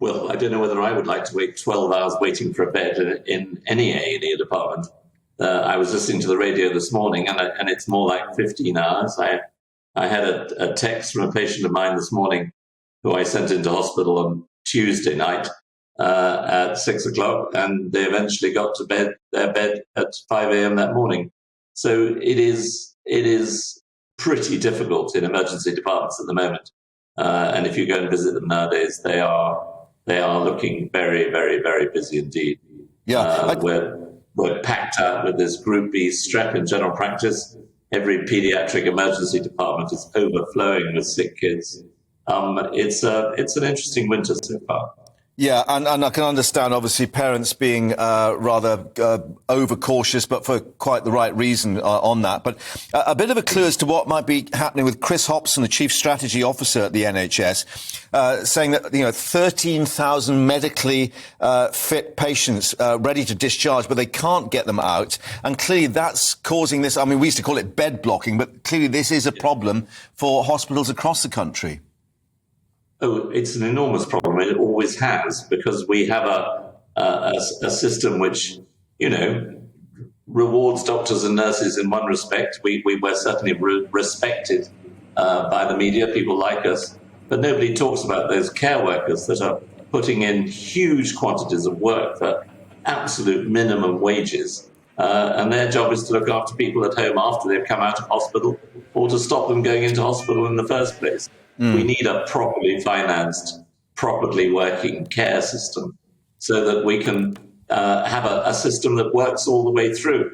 Well, I don't know whether I would like to wait 12 hours waiting for a bed in any A&E department. I was listening to the radio this morning, and it's more like 15 hours. I had a text from a patient of mine this morning who I sent into hospital on Tuesday night at 6 o'clock, and they eventually got to their bed at 5 a.m. that morning. So it is pretty difficult in emergency departments at the moment. And if you go and visit them nowadays, they are looking very, very, very busy indeed. Yeah, we're packed out with this Group B strep in general practice. Every paediatric emergency department is overflowing with sick kids. It's an interesting winter so far. Yeah, and I can understand, obviously, parents being rather overcautious, but for quite the right reason on that. But a bit of a clue as to what might be happening with Chris Hobson, the Chief Strategy Officer at the NHS, saying that 13,000 medically fit patients ready to discharge, but they can't get them out. And clearly that's causing this. I mean, we used to call it bed blocking, but clearly this is a problem for hospitals across the country. Oh, it's an enormous problem. It always has, because we have a system which, rewards doctors and nurses in one respect. We're certainly respected by the media. People like us. But nobody talks about those care workers that are putting in huge quantities of work for absolute minimum wages. And their job is to look after people at home after they've come out of hospital, or to stop them going into hospital in the first place. We need a properly financed, properly working care system so that we can have a system that works all the way through.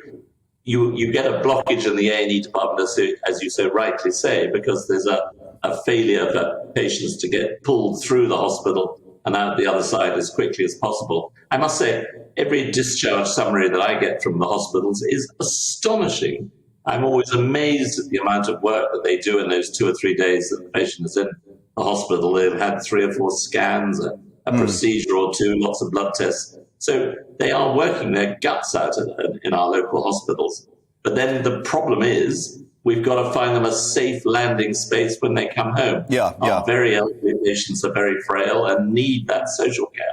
You get a blockage in the A&E department, as you so rightly say, because there's a failure for patients to get pulled through the hospital and out the other side as quickly as possible. I must say, every discharge summary that I get from the hospitals is astonishing. I'm always amazed at the amount of work that they do in those 2 or 3 days that the patient is in the hospital. They've had 3 or 4 scans, a procedure or 2, lots of blood tests. So they are working their guts out in our local hospitals. But then the problem is we've got to find them a safe landing space when they come home. Yeah. Our very elderly patients are very frail and need that social care.